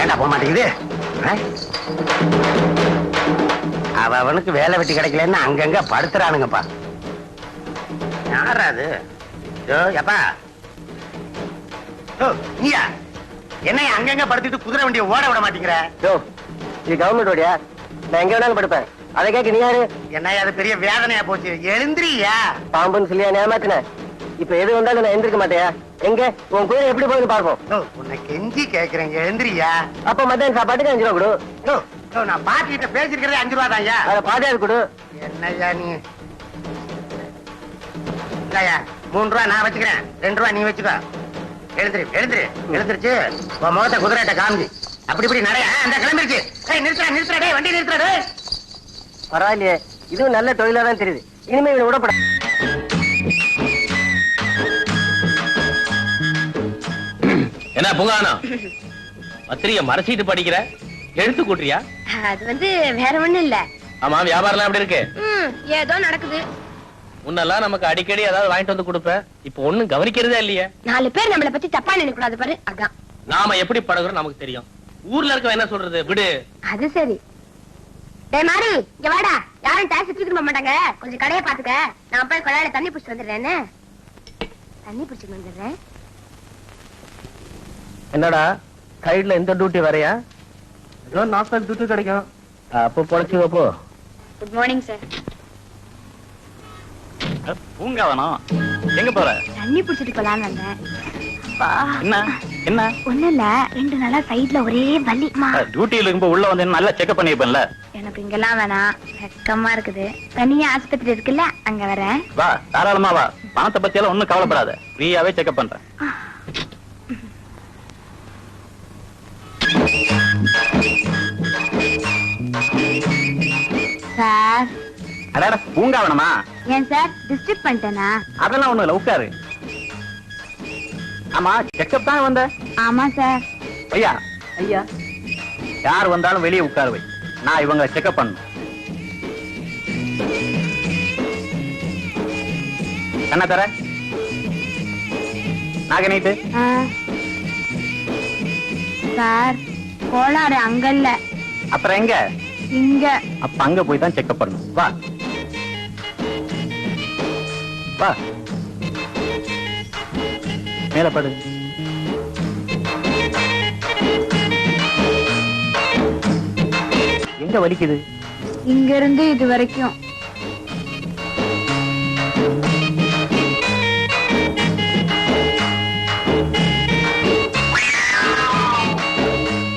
ஏண்டா போக மாட்டேங்குது? அவனுக்கு வேலை வெட்டி கிடைக்கலன்னு அங்கங்க படுத்துறானுங்கப்பா. யாராது? எப்பா நீயா என்ன அங்கங்க படுத்துட்டு குதிரை வண்டியை ஓட விட மாட்டேங்கிற? இது கவர்மெண்ட் ஓடியா? நான் எங்க வேணாலும் படுப்பேன். அதை கேட்க நீ யாரு? என்ன அது பெரிய வேதனையா போச்சு. எழுந்திரியா? பாம்புன்னு சொல்லியா ஏமாத்தின? இப்ப எது வந்தாலும் நான் எந்திரிக்க மாட்டேயா? எங்க உன் குதிரை எப்படி போகுது பார்ப்போம். உன்னை கெஞ்சி கேக்குறேன், எழுந்திரியா? அப்ப மத்தியானம் சாப்பாட்டுக்கு 5 ரூபா கொடு. நான் பாட்டிகிட்ட பேசிருக்கிறதே 5 ரூபா தான்யா. அதை பாதியாது கொடு. என்னய்யா நீ? இல்லையா 3 ரூபா நான் வச்சுக்கிறேன், 2 ரூபா நீ வச்சுக்கோ. எழுந்திருச்சு உன் முகத்தை குதிரைட்ட காமிச்சு அப்படி இப்படி நிறைய அந்த கிளம்பிருச்சு. நிறுத்துறா வண்டி நிறுத்துறா. பரவாயில்லையே, இதுவும் நல்ல தொழிலா தான் தெரியுது. இனிமே இவனை விடப்பட. என்ன புங்கானா பத்திரிகை மறைச்சிட்டு படிக்கிற? எழுத்து கூட்டுறியா? அது வந்து வேற ஒண்ணும் இல்ல. ஆமா, வியாபாரம் எப்படி இருக்கு? ஏதோ நடக்குது. முன்னெல்லாம் நமக்கு அடிக்கடி ஏதாவது வாங்கிட்டு வந்து கொடுப்ப, இப்ப ஒண்ணும் கவனிக்கிறதே இல்லையே. 4 பேர் நம்மளை பத்தி தப்பா நினைக்க கூடாது பாரு. அதான் நாம எப்படி பழகுறோம் நமக்கு தெரியும். ஊர்ல இருக்க என்ன சொல்றது விடு. அது சரி. டேய் மாரி, இங்க வாடா. யாரும் டாக்ஸி தூக்கிட்டு போக மாட்டாங்க. கொஞ்சம் கடையை பாத்துக்க. நான் போய் குழாயில தண்ணி பிடிச்சிட்டு வந்துடுறேன்னு. தண்ணி பிடிச்சிட்டு வந்துடுறேன். என்னடா சைடுல எந்த டியூட்டி வரையா? ஏதோ நாஸ்டல் டியூட்டி கிடைக்கும். அப்போ பொழைச்சு வைப்போ. Good morning sir. பூங்காவனம் எங்க போற? தண்ணி பிடிச்சிட்டு போலான்னு வந்தேன். என்ன ஒண்ணு இல்ல, 2 நாளா சைடுல ஒரே வலிமா. டியூட்டில இருக்கும்போது உள்ள வந்து நல்லா செக்அப் பண்ணிருப்பேன்ல. எனக்கு இங்கெல்லாம் வேணாம், வெக்கமா இருக்குது. தனியா ஆஸ்பத்திரி இருக்குல்ல, அங்க வரேன். வா, தாராளமா வா. பணத்தை பத்தி எல்லாம் ஒண்ணும் கவலைப்படாத, ஃப்ரீயாவே செக்அப் பண்றேன். சார். அட பூங்காவனமா? ஏன் சார் டிஸ்டர்ப் பண்ணிட்டேனா? அதெல்லாம் ஒண்ணு இல்ல, உட்காரு. ஆமா, செக்அப் தான் வந்த? ஆமா சார். ஐயா ஐயா, யார் வந்தாலும் வெளியே உட்காரு வை. நான் இவங்க செக்அப் பண்ணணும். என்ன தர? நாகநீட்டு சார், கோளாறு அங்க இல்ல. அப்புறம் எங்க? இங்க. அப்ப அங்க போய் தான் செக்அப் பண்ணணும். வா வா, மேல படு. எங்க வலிக்குது? இங்க இருந்து இது வரைக்கும்.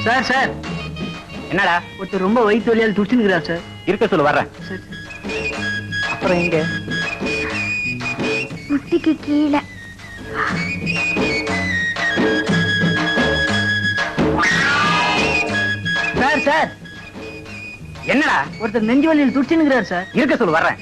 Sir sir. என்னடா? ஒருத்தர் ரொம்ப வயிற்று வலியால் துடிச்சுக்கிறார் சார். இருக்க சொல்லு, வர்றேன். அப்புறம் எங்க? முட்டிக்கு கீழே. Sir sir. என்னடா? ஒருத்தர் நெஞ்சு வலியில் துடிச்சுக்கிறார் சார். இருக்க சொல்லு, வர்றேன்.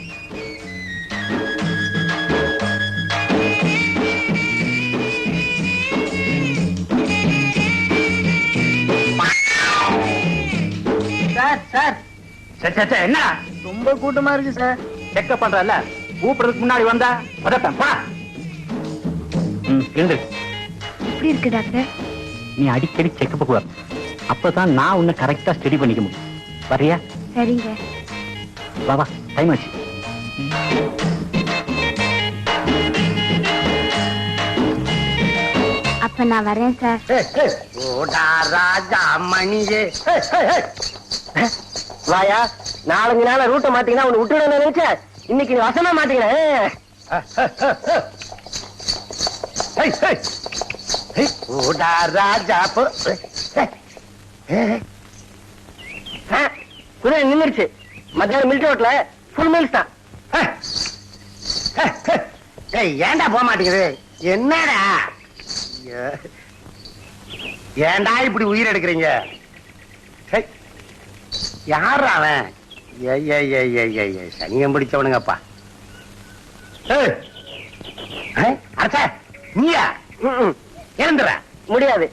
Sir sir. என்னடா? ரொம்ப கூட்டமா இருக்கு சார். செக்அப் பண்றல, கூப்பிடுறதுக்கு முன்னாடி வந்தா பதட்டம். போடா. எழுந்து. எப்படி இருக்கு டாக்டர்? நீ அடிக்கடி செக்அப் கூடாது, அப்பதான் நான் உன்னை கரெக்டா ஸ்டடி பண்ணிக்க முடியும். வரியா? சரிங்க. வா வா, டைம் ஆச்சு. அப்ப நான் வரேன் சார். ராஜா மணியே. வாயா, 4 நாள ரூட்டை மாத்தீங்கன்னா உன்னை விட்டுட நினைச்சேன். இன்னைக்கு நீ வசமா மாட்டீங்களே. ராஜா குதிரை நின்றுச்சு. மத்தியானம் மில்ட் ரோட்ல ஃபுல் மீல்ஸ் தான். ஏன்டா போக மாட்டேங்குது? என்னடா ஏன்டா இப்படி உயிர் எடுக்கிறீங்க? யாரா அவன்? சனியம் பிடிச்சவனுங்கப்பா. நீயா எழுந்துற? முடியாது.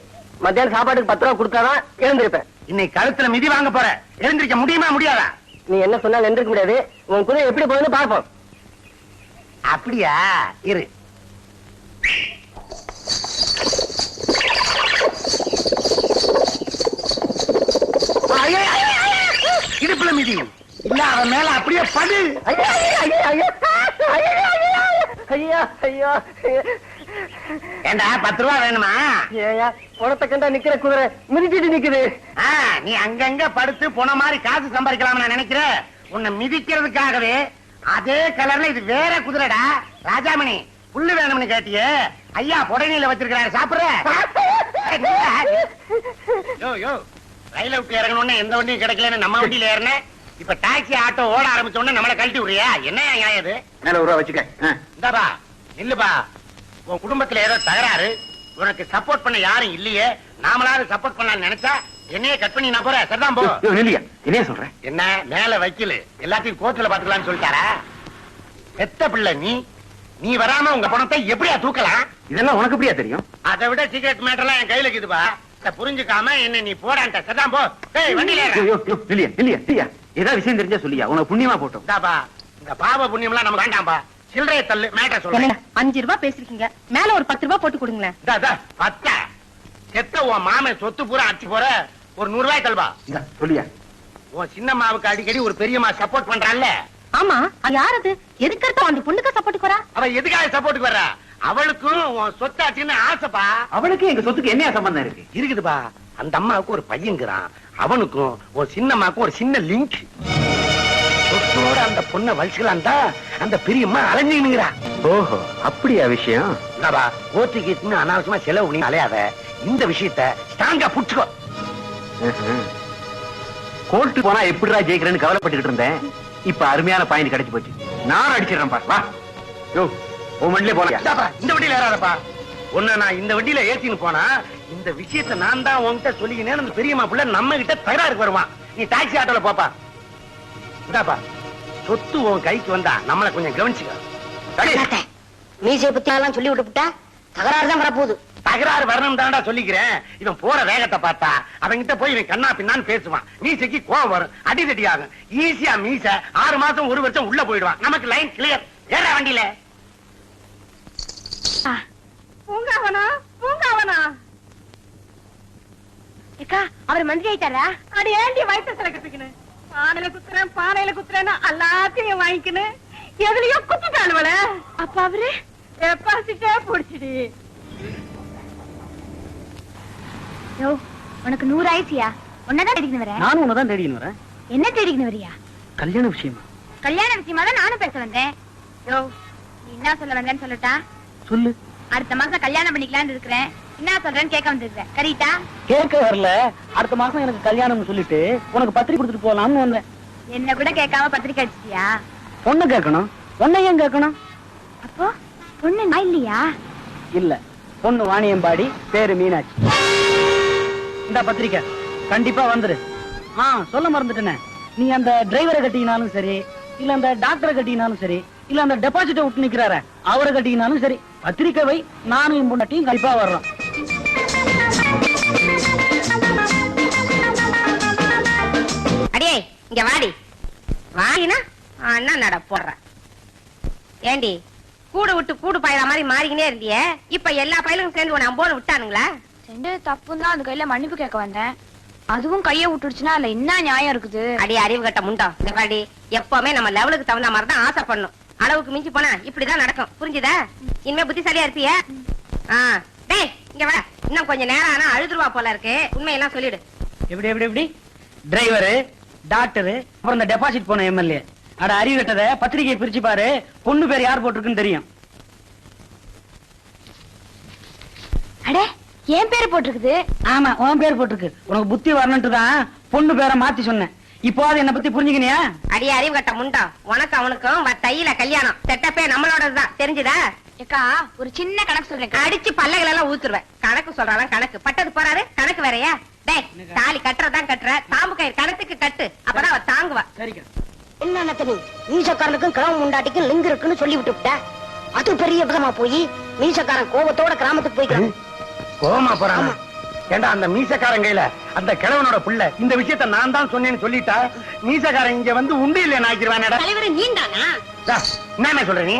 மத்தியானம் சாப்பாட்டுக்கு 10 ரூபா கொடுத்தாதான் எழுந்திருப்பேன். இன்னைக்கு கழுத்துல மிதி வாங்க போற. எழுந்திருக்க முடியுமா முடியாதா? நீ என்ன சொன்னாலும் எந்திருக்க முடியாது. உன் குதிரை எப்படி போகுதுன்னு பார்ப்போம். அப்படியா? இரு. இடுப்புல மிதி இல்ல, அவன் மேல அப்படியே படு. ஐயா ஐயா ஏண்டா 10 ரூபா வேணுமா? ஏயா உனத்த கண்டா நிக்கிற குதிரை மிதிச்சிட்டு நிக்குது. நீ அங்கங்க படுத்து போன மாதிரி காசு சம்பாதிக்கலாம் நான் நினைக்கிறேன். உன்னை மிதிக்கிறதுக்காகவே அதே கலர்ல இது வேற குதிரைடா. ராஜாமணி புல்லு வேணும்னு கேட்டியே, ஐயா புடனையில வச்சிருக்கிறாரு, சாப்பிடுற? ரயில விட்டு இறங்கணும்னு எந்த வண்டியும் கிடைக்கலன்னு நம்ம வண்டியில ஏறின. இப்ப டாக்ஸி ஆட்டோ ஓட ஆரம்பிச்ச உடனே நம்மளை கழட்டி விடுறியா? என்ன நியாயம் இது? மேல ஒரு ரூபா வச்சுக்க. இந்தாப்பா இல்லப்பா, உன் குடும்பத்துல ஏதோ தகராறு, உனக்கு சப்போர்ட் பண்ண யாரும் இல்லையே, நாமளாவது சப்போர்ட் பண்ணலாம்னு நினைச்சா என்னையே கட் பண்ணி நான் போறேன். சரிதான் போ. இல்லையா என்ன சொல்றேன்? என்ன மேல வைக்கல, எல்லாத்தையும் கோர்ட்ல பாத்துக்கலாம்னு சொல்லிட்டாரா? பெத்த பிள்ளை நீ வராம உங்க பணத்தை எப்படியா தூக்கலாம்? இதெல்லாம் உனக்கு எப்படியா தெரியும்? அதை விட சீக்கிரட் மேட்டர்லாம் என் கையில இருக்குதுப்பா. புரிஞ்சுக்காம என்ன நீ போடான்ட்ட. சரிதான் போ. வண்டியில இல்லையா ஏதாவது விஷயம் தெரிஞ்சா சொல்லியா, உனக்கு புண்ணியமா போட்டோம். இந்த பாவ புண்ணியம் எல்லாம் நமக்கு வேண்டாம்பா. சில்லறைய தள்ளு, மேட்டர் சொல்றேன். 5 ரூபாய் பேசிருக்கீங்க, மேல ஒரு 10 ரூபாய் போட்டு கொடுங்களேன். 10 செத்த உன் மாமன் சொத்து பூரா அடிச்சு போற, ஒரு 100 ரூபாய் தள்ளுபா. சொல்லியா, உன் சின்னம்மாவுக்கு அடிக்கடி ஒரு பெரியம்மா சப்போர்ட் பண்றான்ல. ஆமா, அது யார்? அது எதுக்கு எடுத்தோம் அந்த பொண்ணுக்கு சப்போர்ட் வரா? அவ எதுக்காக சப்போர்ட்டுக்கு வர்றா? அவளுக்கும் உன் சொத்தாச்சுன்னு ஆசைப்பா. அவளுக்கு எங்க சொத்துக்கு என்ன சம்பந்தம் இருக்கு? இருக்குதுப்பா. அந்த அம்மாவுக்கு ஒரு பையன்கிறான், அவனுக்கும் உன் சின்னம்மாவுக்கும் ஒரு சின்ன லிங்க். சொத்தோட அந்த பொண்ணை வலிச்சுக்கலாம் தான் அந்த பெரியம்மா அலைஞ்சுங்கிறா. ஓஹோ, அப்படியா விஷயம்? ஓட்டிக்கு அனாவசியமா செலவு பண்ணி அலையாத. இந்த விஷயத்த ஸ்ட்ராங்கா புடிச்சுக்கோ. கோர்ட்டு போனா எப்படிடா ஜெயிக்கிறேன்னு கவலைப்பட்டுக்கிட்டு இருந்தேன். இப்ப அருமையான பாயிண்ட் கிடைச்சு போச்சு. நான் அடிச்சிடறேன் பா. வா யோ, உன் வண்டியில போனா. இந்த வண்டியில ஏறாதப்பா. ஒண்ணு நான் இந்த வண்டியில ஏத்தின்னு போனா இந்த விஷயத்த நான் தான் உன்கிட்ட சொல்லிக்கினேன். அந்த பெரியம்மா புள்ள நம்ம கிட்ட தகராறுக்கு வருவான். நீ டாக்ஸி ஆட்டோல போப்பா. இந்தாப்பா, சொத்து உன் கைக்கு வந்தா நம்மள கொஞ்சம் கவனிச்சுக்க. மீசை பத்தி எல்லாம் சொல்லி விட்டுட்டா தகராறு தான் வரப்போகுது. தகராறு வரணும் தான்டா சொல்லிக்கிறேன். இவன் போற வேகத்தை பார்த்தா அவன்கிட்ட போய் இவன் கண்ணா பின்னான்னு பேசுவான். மீசைக்கு கோவம் வரும், அடிதடி ஆகும். ஈஸியா மீச 6 மாசம் 1 வருஷம் உள்ள போயிடுவான். நமக்கு லைன் கிளியர். ஏறா வண்டியில. பூங்காவனா பூங்காவனா ஏக்கா, அவர் மந்திரி ஆயிட்டாரா? அடி ஏண்டி வயிற்று சிலக்கத்துக்கணும்? பானையில குத்துறேன்னா எல்லாத்தையும் வாங்கிக்கணும். எதுலயோ குத்துட்டானுவல. அப்ப அவரு டெபாசிட்டே புடிச்சிடி. யோ, உனக்கு 100 ஆயிடுச்சியா? உன்னதான் தேடிக்கணும் வர. நானும் உன்னதான் தேடிக்கணும் வரேன். என்ன தேடிக்கணும் வரியா? கல்யாண விஷயமா? கல்யாண விஷயமா தான் நானும் பேச வந்தேன். யோ, நீ என்ன சொல்ல வந்தேன்னு சொல்லட்டா? சொல்லு. அடுத்த மாசம் கல்யாணம் பண்ணிக்கலாம்னு இருக்கிறேன். என்ன சொல்றேன்னு கேட்க வந்திருக்கேன். கரெக்டா? கேட்க வரல. அடுத்த மாசம் எனக்கு கல்யாணம் சொல்லிட்டு உனக்கு பத்திரிக்கை கொடுத்துட்டு போலாம்னு வந்தேன். என்ன கூட கேட்காம பத்திரிக்கை அடிச்சியா? பொண்ணு கேட்கணும். பொண்ணை ஏன் கேட்கணும்? அப்போ பொண்ணு நான் இல்லையா? இல்ல, பொண்ணு வாணியம்பாடி, பேரு மீனாட்சி. இந்த பத்திரிக்கை கண்டிப்பா வந்துரு. சொல்ல மறந்துட்டேனே, நீ அந்த டிரைவரை கட்டினாலும் சரி, இல்ல அந்த டாக்டரை கட்டினாலும் சரி, இல்ல அந்த டெபாசிட்டை விட்டு நிக்கிறார அவரை கட்டினாலும் சரி, பத்திரிக்கை வை. நானும் என் பொண்டாட்டியும் கண்டிப்பா வர்றோம். அடியே இங்க வாடி. வாடினா அண்ணா நட போடுற. ஏண்டி கூடு விட்டு கூடு பாயிற மாதிரி மாறிக்கினே இருந்தியே, இப்ப எல்லா பயிலும் சேர்ந்து உன அம்போன்னு விட்டானுங்களா? செஞ்சது தப்புன்னு தான் அந்த கையில மன்னிப்பு கேட்க வந்தேன். அதுவும் கைய விட்டுடுச்சுன்னா அதுல என்ன நியாயம் இருக்குது? அடி அறிவு கட்ட முண்டம். இந்த பாடி எப்பவுமே நம்ம லெவலுக்கு தகுந்த மாதிரி தான் ஆசை பண்ணும். அளவுக்கு மிஞ்சி போனா இப்படிதான் நடக்கும். புரிஞ்சுதா? இனிமே புத்திசாலியா இருப்பிய? டேய் இங்க வா. இன்னும் கொஞ்சம் நேரம் ஆனா அழுதுருவா போல இருக்கு. உண்மையெல்லாம் சொல்லிடு. எப்படி எப்படி எப்படி? டிரைவரு, டாக்டரு, அப்புறம் இந்த டெபாசிட் போன எம்எல்ஏ. அட அறிவு கட்டத பத்திரிகையை பிரிச்சு பாரு. பொண்ணு பேர் யார் போட்டிருக்குன்னு தெரியும். அடே, என் பேரு போட்டிருக்குது. ஆமா, உன் பேர் போட்டிருக்கு. உனக்கு புத்தி வரணும்ட்டு தான் பொண்ணு பேரை மாத்தி சொன்னேன். இப்போ அது என்ன பத்தி புரிஞ்சுக்கினியா? அடி அறிவு கட்ட முண்டம். உனக்கு அவனுக்கும் தையில கல்யாணம். செட்டப்பே நம்மளோடதுதான். தெரிஞ்சுதா? ஏக்கா, ஒரு சின்ன கணக்கு சொல்றேன். அடிச்சு பல்லைகள் எல்லாம் ஊத்துருவேன். கணக்கு சொல்றாலும் கணக்கு. பட்டது போறாரு கணக்கு வேறையா? டேய், தாலி கட்டுறதான் கட்டுற, தாம்பு கயிறு கணத்துக்கு கட்டு. அப்பதான் அவ தாங்குவா. சரிக்கா. என்ன தனி மீசக்காரனுக்கும் கிராம முண்டாட்டிக்கும் லிங்க் இருக்குன்னு சொல்லி விட்டு அது பெரிய விதமா போய் மீசக்காரன் கோபத்தோட கிராமத்துக்கு போய்க்கிறான். கோவமா போறாங்க. ஏண்டா அந்த மீசக்காரன் கையில அந்த கிழவனோட புள்ள இந்த விஷயத்த நான் தான் சொன்னேன்னு சொல்லிட்டா மீசக்காரன் இங்க வந்து உண்டு இல்லையா ஆக்கிடுவானடா. தலைவரே நீந்தானா? என்ன சொல்ற நீ?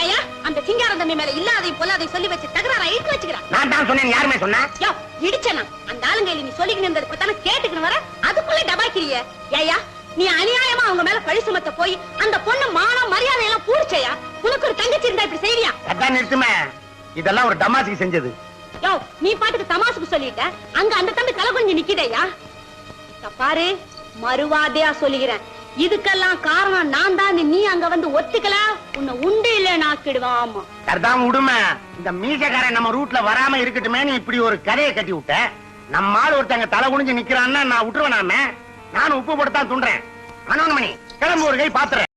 ஏயா அந்த சிங்காரம் தம்பி மேல இல்லாதையும் பொல்லாதையும் சொல்லி வச்சு தகராற இழுத்து வச்சுக்கிறான். நான் தான் சொன்னேன், யாருமே சொன்னா? யோ இடிச்சனா அந்த ஆளுங்கையில நீ சொல்லிக்கிட்டு இருந்தது பத்தான கேட்டுக்கின்னு வர அதுக்குள்ளே டபாக்கிறிய. ஏயா நீ அநியாயமா அவங்க மேல பழி சுமத்த போய் அந்த பொண்ணு மானம் மரியாதை எல்லாம் பூரிச்சையா? உனக்கு ஒரு தங்கச்சி இருந்தா இப்படி செய்வியா? அதான் நிறுத்துமே, இதெல்லாம் ஒரு டமாசிக்கு செஞ்சது. யோ நீ பாட்டுக்கு தமாசுக்கு சொல்லிட்ட, அங்க அந்த தம்பி தலை குனிஞ்சு நிக்கிதேயா. பாரு மறுவாதையா சொல்லுகிறேன், இதுக்கெல்லாம் காரணம் நான் தான். நீ அங்க வந்து ஒத்துக்கல உன்னை உண்டு இல்ல நாக்கிடுவான். அதான் விடுமே, இந்த மீசக்காரன் நம்ம ரூட்ல வராம இருக்கட்டுமே நீ இப்படி ஒரு கதையை கட்டி விட்ட. நம்ம ஆள் ஒருத்தங்க தலை குனிஞ்சு நிக்கிறான்னா நான் விட்டுருவேனாமே. நானும் உப்பு போட்டுத்தான் துண்டுறேன். அனோன்மணி கிளம்பு, ஒரு கை பாத்துறேன்.